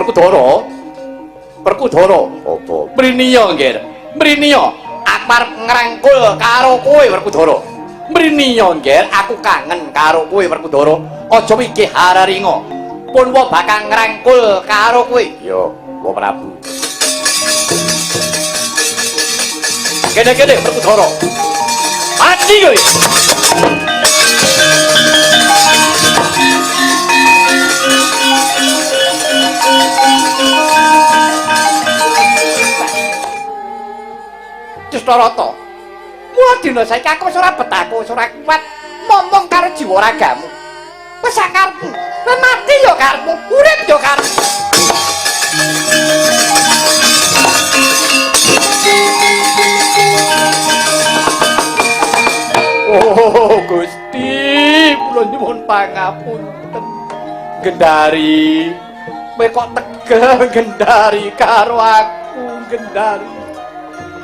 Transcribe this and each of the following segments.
Werkudara. Werkudara apa? Mriniya nggih. Mriniya aku arep ngrangkul karo kowe Werkudara. Mriniya nggih aku kangen karo kowe Werkudara. Aja mikir hararinga. Punwa bakal ngrangkul karo kowe. Ya, Wa Prabu. Kene-kene Werkudara. Mati kowe. Cistarata. Mula dina saiki aku wis ora betah, aku wis ora kuat momong karo jiwa ragamu. Wis sakarepmu. Kowe mati ya karepmu, urip ya karepmu. Oh, Gusti, kula nyuwun pangapunten. Gendari, kowe kok tegel Gendari karo aku, Gendari.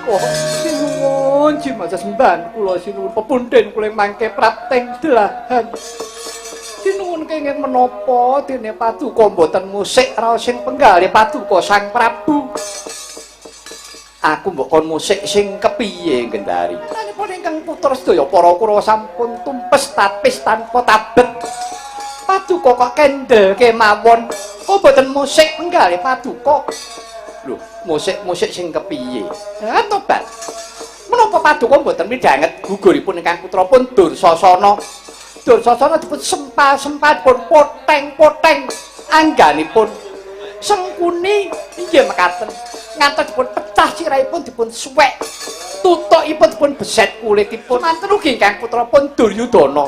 Oh, sinuwun Cimaja Semban, kula sinuwun pepunden kula mangke prapteng delahan. Sinuwun kenging menapa dene Paduka mboten musik raos sing penggalih Paduka Sang Prabu. Aku mbok kon musik sing kepiye Gendari? Nanipun ingkang putra sedaya para Kurawa sampun tumpes tapis tanpa tabet. Paduka kok kendel kemawon. Kok mboten musik penggalih Paduka? Lho, musik-musik sing kepiye? Ha tobat. Menapa Paduka mboten midhanget guguripun ingkang putrapun Dursasana? Dursasana dipun sempal-sempal pun poteng-poteng angganipun Sengkuni inggih mekaten. Ngantos dipun pecah sirahipun dipun suwek. Tutukipun dipun beset kulitipun. Manten ugi ingkang putrapun Duryudana.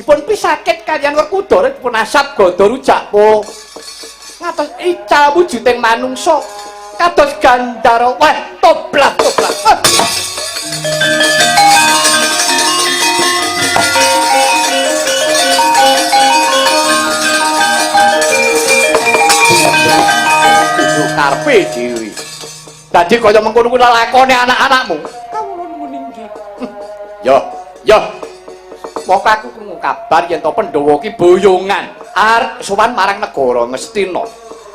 Dipun pisakit kaliyan Werkudara dipun asap gada rujak po. Ngatos ical wujuding manungsa kados Gandara. Wah, toblat. Kudu karepe dhewe. Dadi kaya mengkono kuwi lakone anak-anakmu. Kawula nuwun inggih. Ya. Moko aku krungu kabar yen to Pandhawa ki boyongan arep sowan marang negara Ngastina.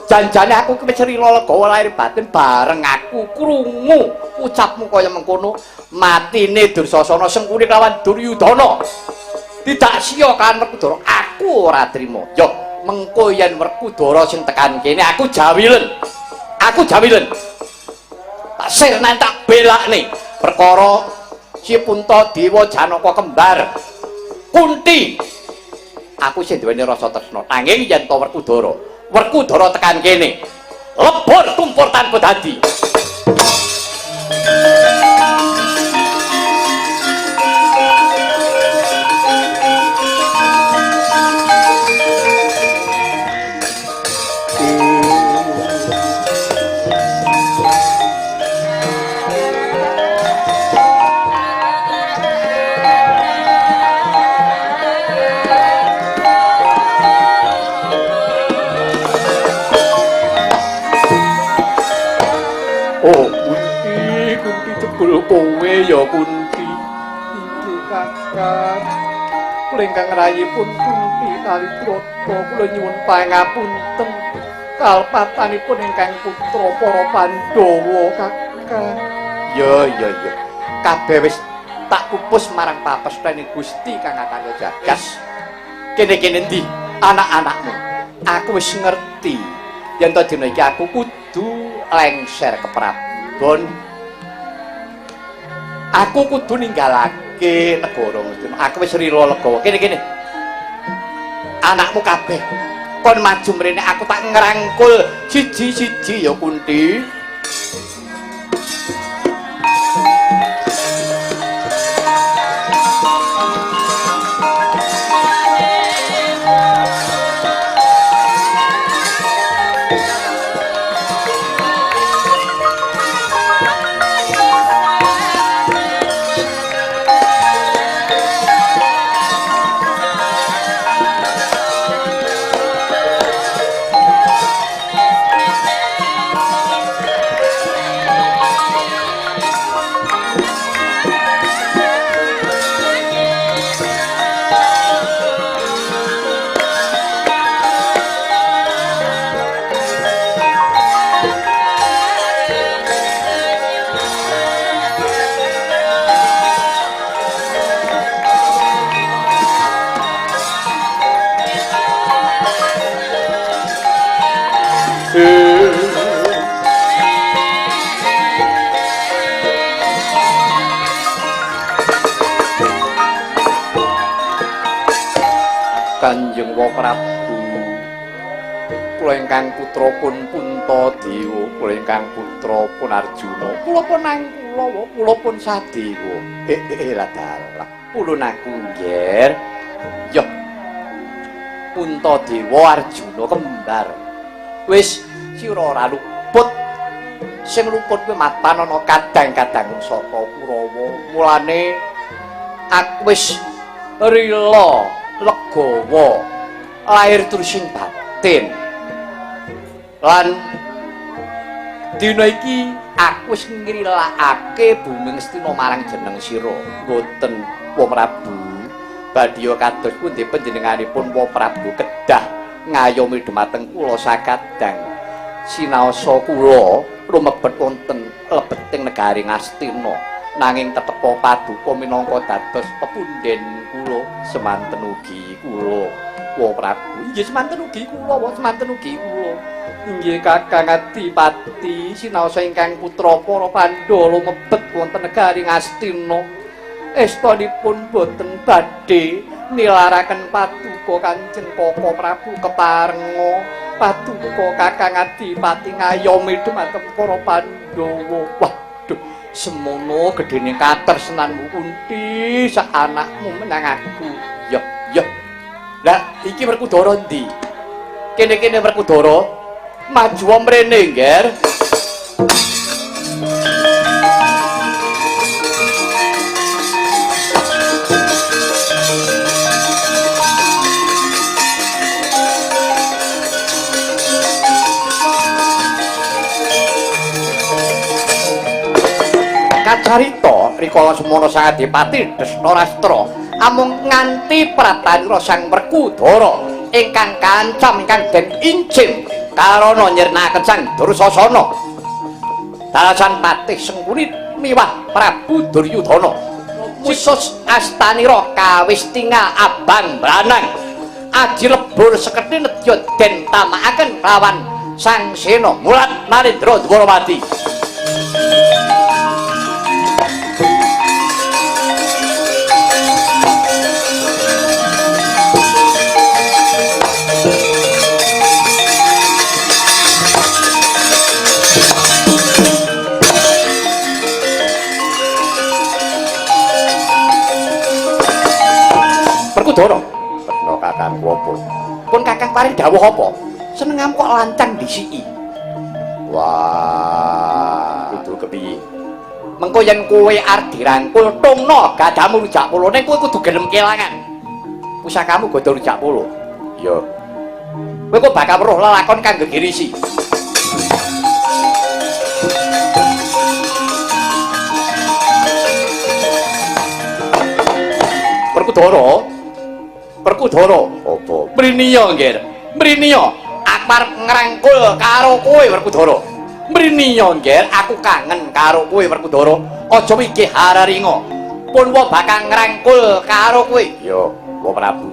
Janjane aku ki wis rila lega lahir batin bareng aku krungu ucapmu kaya mengkono. Matine Dursasana Sengkuni lawan Duryudana. Tidak sia kan Werkudara. Aku ora trima. Yo, mengko yen Werkudara sing tekan kene aku jawilen. Tak sirnan tak belakne perkara si Puntadewa Janaka kembar. Kunti. Aku sing duweni rasa tresna. Nanging yen to Werkudara tekan kene. Lebur tumpur tanpa dadi. Kowe ya Kunti inggih Kakang kula ingkang rayipun Kunti Kalitrata kula nyuwun pangapunten kalpatanipun ingkang putra para Pandhawa Kakang. Ya kabeh wis tak pupus marang papestane Gusti Kang Akarya Jagas. Kene-kene ndi anak-anakmu? Aku wis ngerti yen to dina iki aku kudu lengser ke Prabon. Aku kudu ninggalake negara Ngastina. Aku wis rila legawa. Kene-kene. Anakmu kabeh kon maju mrene aku tak ngrangkul siji-siji ya Kunti. Kanjeng Wa Prabu, kula ingkang putra pun Puntadewa, kula ingkang putra pun Arjuna, kula pun Nangkula, kula pun Sadewa. Lah dalah, pulun aku nggih. Yo. Puntadewa Arjuna kembar. Wis sira ora luput. Sing luput kuwi mapan ana kadang-kadang saka Kurawa. Mulane aku wis rila legawa lahir terusing batin. Lan dina iki aku wis ngrilakake Bumi Ngastina marang jeneng sira. Mboten Wa Prabu badya kados pundi panjenenganipun Wa Prabu kedah ngayomi dhumateng kula sakadang sinaosa kula lumebet wonten lebeting negari Ngastina nanging tetepa paduka minangka dados pepunden kula semanten ugi kula Wa Prabu inggih semanten ugi kula semanten ugi kula inggih Kakang Adipati sinaosa ingkang putra para Pandhawa lumebet wonten negari Ngastina estanipun boten badhe nilaraken paduka Kanjeng Koko Prabu keparenga paduka Kakang Adipati ngayomi dhumateng para Pandhawa. Waduh, semono gedene katresnanmu Kunti sak anakmu menang aku. Yo, yo. Lah iki Werkudara ndi? Kene-kene Werkudara maju mrene, Ngger. Kacarita rikala semono Sang Adipati Destarastra amung nganti pratanira Sang Werkudara ingkang kancam ingkang den incim karana nyirnakaken Sang Dursasana dalasan patih Sengkunit miwah Prabu Duryudana wisus astanira kawis tingal abang branang aji lebur seketi nedya den tamakaken lawan Sang Sena Mulat Narendra Dwarawati. Werkudara, Retna Kakang apa? Pun Kakang paring dawuh apa? Senengam kok lancang disiki. Wah, kudu kepiye? Mengko yen kowe arep dirangkul tungna gadamu rujak polo ning kowe kudu gelem kelangan. Pusakamu godho rujak polo. Iya. Kowe kok bakal weruh lelakon kang gegirisi. Werkudara apa? Mriniya nggih. Mriniya aku arep ngrangkul karo kowe Werkudara. Mriniya nggih aku kangen karo kowe Werkudara. Aja mikir hararinga. Pun wa bakal ngrangkul karo kowe. Yo, Wa Prabu.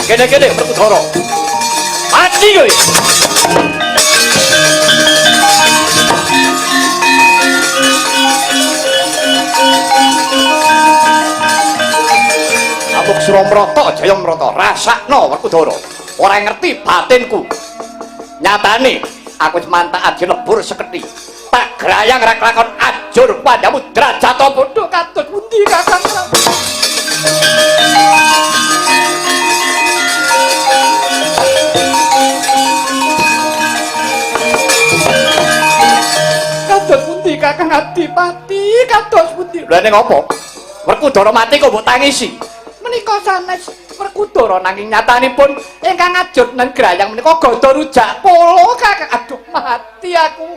Kene-kene Werkudara. Mati kowe. Amuk Suramrata Jayamrata rasakno Werkudara ora ngerti batinku nyatane aku wis mantak aji lebur seketi tak grayang ra kelakon ajur padamu drajata bodho katut pundi Kakang katut pundi Kakang Adipati katut pundi lha ning apa Werkudara mati kok mbok tangisi menika sanes Werkudara nanging nyatanipun ingkang ajut nang grayang menika gada rujak polo Kakang. Aduh mati aku.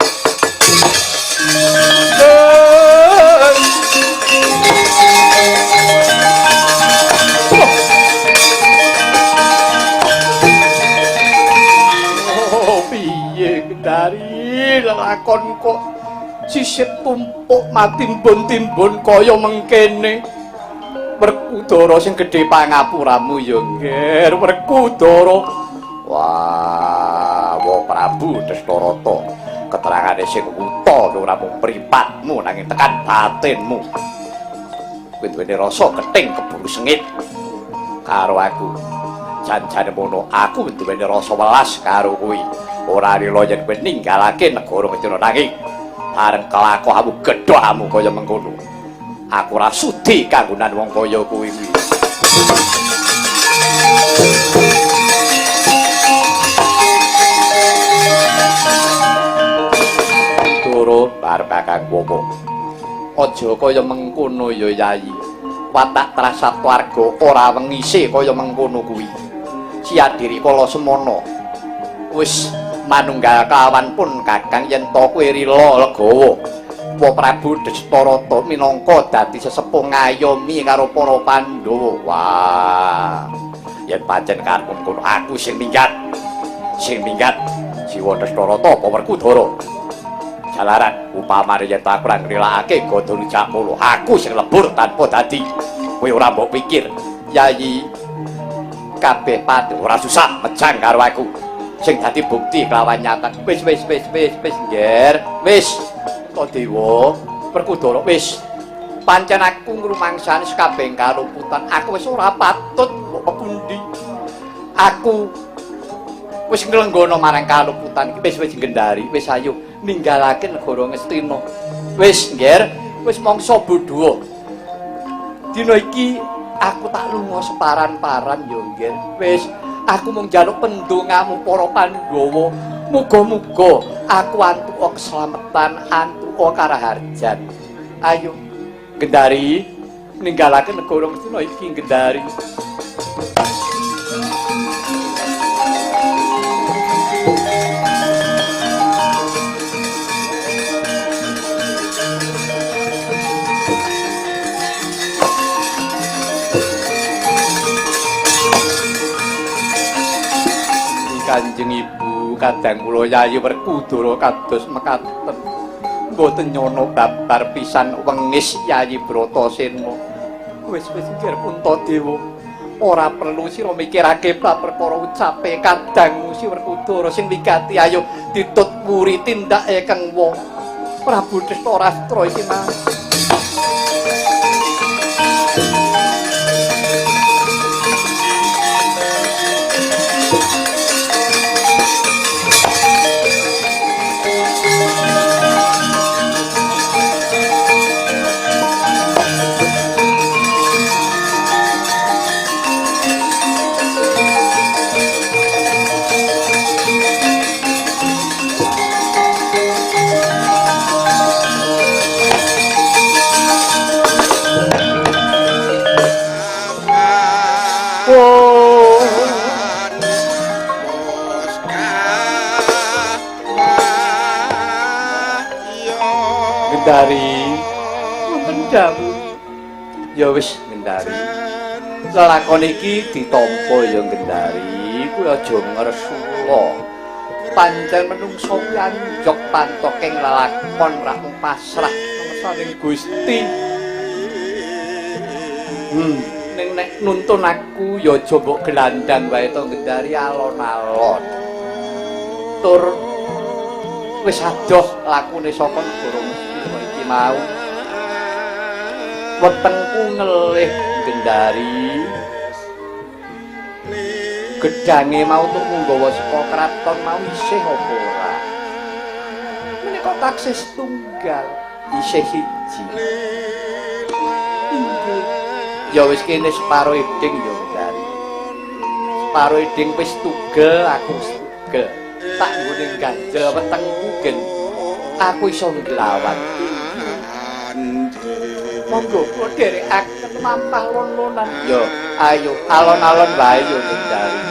Oh piye Gendari lelakon kok sisit tumpuk mati timbun-timbun kaya mengkene. Werkudara sing gedhe pangapuramu ya Ngger Werkudara. Wah, Wa Prabu Destarata keterangane sing wuta ora mung mripatmu nanging tekan batinmu. kowe duweni rasa kething keburu sengit karo aku. Jan-jane mono aku duweni rasa welas karo kowe. Ora rela yen kowe ninggalake negara Medina nanging bareng kelakuanmu gedhamu kaya mengkono. Aku ora sudi kanggonan wong kaya kowe kuwi. Turun bareng Kakang Wowo. Aja kaya mengkono ya Yayi. Watak Trasatwarga ora wengise kaya mengkono kuwi. Siadiri kala semana. Wis manunggal kawan pun Kakang yen to kowe rila legawa. Wa Prabu Dastarata minangka dadi sesepuh ngayomi karo para Pandhawa. Wah. Yen pancen karepmu ngono aku sing minggat. Sing minggat jiwa Dastarata apa Werkudara. Jalaran upamane yen tak kurang nrilakake Gandha Jakmala, aku sing lebur tanpa dadi. Kowe ora mbok pikir, Yayi kabeh pati ora susah mejang karo aku. Sing dadi bukti kelawan nyata. Wis ngger. Wis to Dewa, Werkudara wis. Pancen aku ngrumangsani sakabeh kalumputan. Aku wis ora patut mbok pundi. Aku wis nglenggono marang kalumputan iki wis Gendari, wis ayo ninggalake negara Ngastina. Wis ngger, wis mangsa bodho. Dina iki aku tak lunga separan-paran ya ngger. Wis aku mung njaluk pendongamu para Pandhawa. Muga-muga aku antuk keslametan, antuk karaharjan. Ayo Gendari ninggalake negara Ngastina iki Gendari. Kanjeng Ibu kadang kula Yayi Werkudara kados mekaten mboten nyono babar pisan wengis Yayi Bratasena. Wis nggih Puntadewa, ora perlu sira mikirake bab perkara ucape kadangmu si Werkudara sing wigati. Ayo ditut muri tindake kang wong Prabu Dastarastra iki mah. Gendari wonten dawuh. Ya wis Gendari. Lelakon iki ditampa ya Gendari, kuwi aja ngresula. Pancen menungso kuwi anjok pantoking lelakon ra mung pasrah saring Gusti. Ning nek nuntun aku ya aja mbok gelandang wae to Gendari, alon-alon. Tur wis adoh lakune saka negara Ngastina iki mau. Wetengku ngelih Gendari. Gedhange mau untuk nggawa saka kraton mau isih apa ora? Menika taksih tunggal isih siji. Ya wis kene separo eding ya Gendari. Separo eding wis tugel, aku wis tugel. Tak nggone ganjel wetengku gen aku iso nglawan. Monggo kula dherekaken mampah lon-lonan. Yo, ayo alon-alon wae yo Gendari.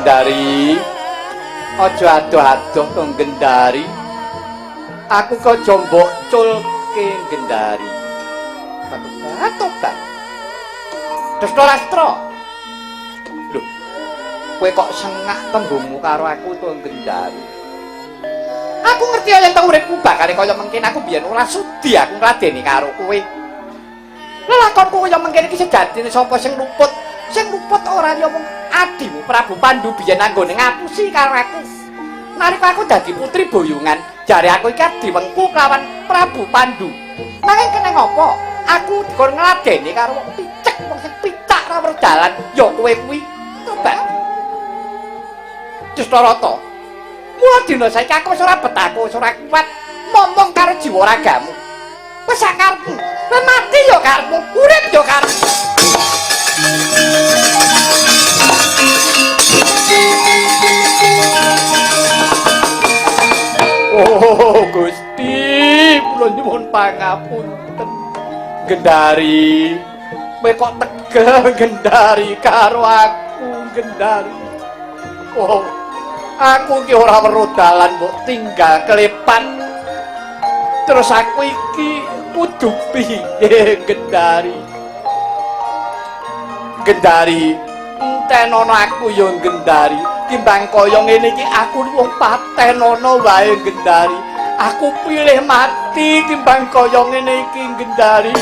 Gendari, aja adoh-adoh to Gendari. Aku kok jombok culke Gendari. Tobat. Dastarastra. Lho. kowe kok sengak tembungmu karo aku to Gendari. Aku ngerti yen teng uripku bakale kaya mengkene aku biyen ora sudi aku ngladeni karo kowe. Lelakonku kaya mengkene iki sejatine sapa sing luput? Sing luput ora ya mung adimu Prabu Pandhu biyen anggone ngapusi karo aku. Nalika aku dadi putri boyongan, jare aku iki diwengku kelawan Prabu Pandhu. Nanging kene ngopo? Aku dikon ngladeni karo wong picek, wong sing picak ra weruh dalan, ya kowe kuwi. Coba. Dustarata. Mula dina saiki aku wis ora betah, wis ora kuat momong karo jiwa ragamu. Wis sakarepmu, kowe mati ya karepmu, urip ya karepmu. Oh Gusti, kula nyuwun pangapunten. Gendari, kowe kok tegel Gendari karo aku Gendari. Oh, aku ki ora weruh dalan mbok tinggal kelepat. Terus aku iki kudu piye Gendari? Gendari, entenono aku ya Gendari. Timbang kaya ngene iki aku wong patenono wae Gendari. Aku pilih mati timbang kaya ngene iki Gendari.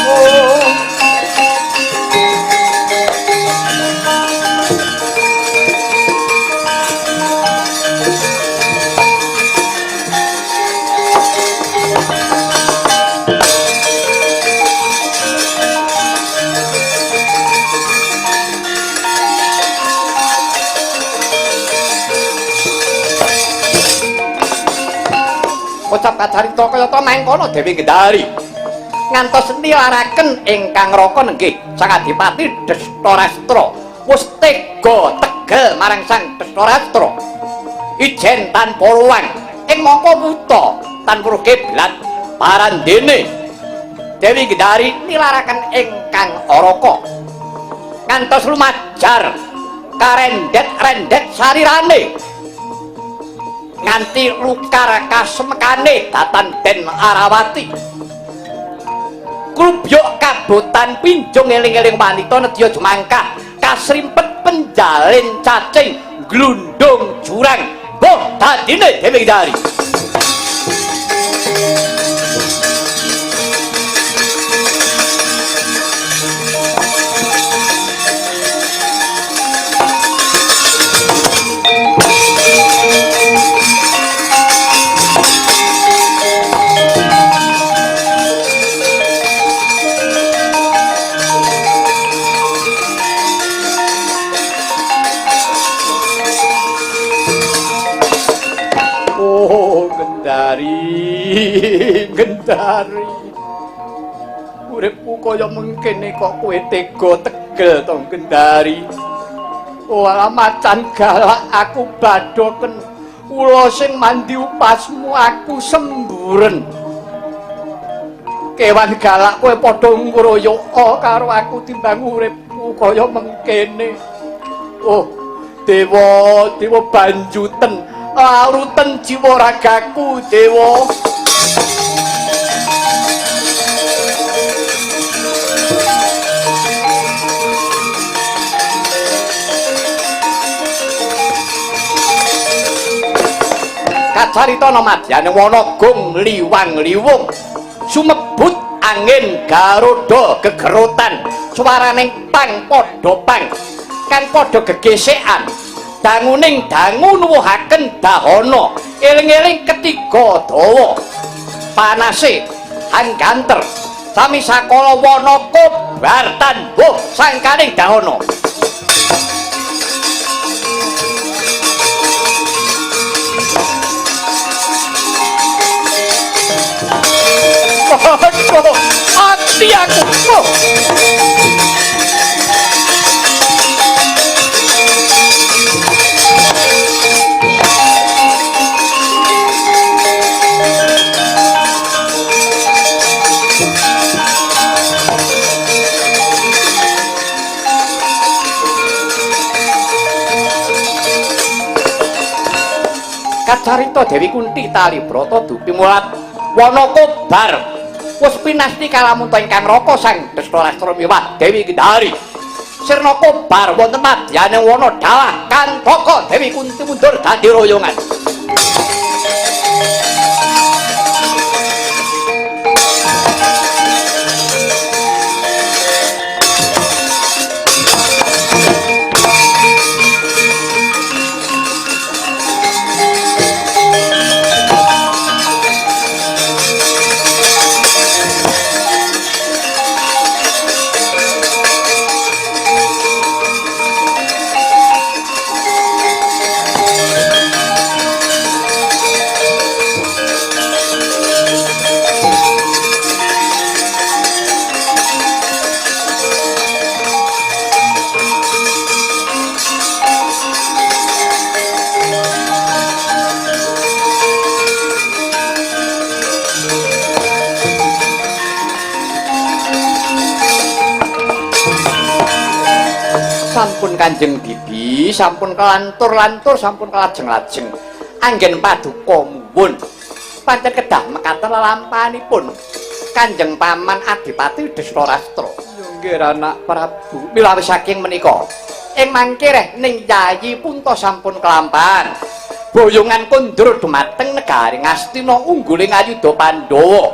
Oh. Ucap kacarita kayata mangkono Dewi Gendari. Ngantos nilaraken ingkang raka nenggih Sang Adipati Dastarastra wis tega tegel marang Sang Dastarastra. Ijen tanpa ruang ing mangka wuta tanpa kiblat parandene Dewi Gendari nilaraken ingkang araka. Ngantos lumajar karendet-rendet sarirane. Nganti lukar kasemekane datan Den Arawati. Klubyuk kabotan pinjung eling-eling wanita nedya jumangkah kasrimpet penjalin cacing glundung jurang boh dadine Dewi Gendari. Gendari, uripku kaya mengkene kok kowe tega tegel to Gendari. Oh macan galak aku badhoken ula sing mandi upasmu aku semburen. Kewan galak kowe padha ngroyoka karo aku timbang uripku kaya mengkene. Oh dewa, dewa banjuten larutan jiwa ragaku dewa. Kacarita namadyan Wanagong liwang liwung sumebut angin garuda gegerutan swaraning pang padha pang kang padha gegesekan danguning dangu nuwuhaken dahana eling-eling ketiga dawa panase hangganter sami sakala Wanakobar tanbuh sangkaning dahana. Mati aku. Kacarita Dewi Kunthi Talibrata dupi mulat Wanakobar wis pinasti kalamun ingkang raka Sang Dastarastra miwah Dewi Gendari. sirna kobar wonten madyaning wana dalah Kantaka Dewi Kunti mundur dadi royongan. Sampun Kanjeng Bibi, sampun kelantur-lantur, sampun kelajeng-lajeng. Anggen paduka muwun. Pancen kedah mekaten lelampahanipun Kanjeng Paman Adipati Destarastra. Nggih anak Prabu. Milawis saking menika, ing mangke reh ning Yayi Punta sampun kelampahan. Boyongan kondur dumateng negari Ngastina ungguling Ayuda Pandhawa.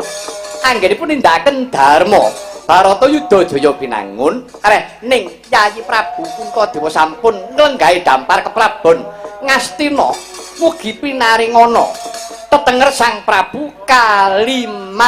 Anggenipun nindakaken dharma Barata Yudha Jaya binangun kareh ning Yayi Prabu Puntadewa sampun nglenggahi dampar keprabon Ngastina mugi pinaringana tetenger Sang Prabu Kalimataya.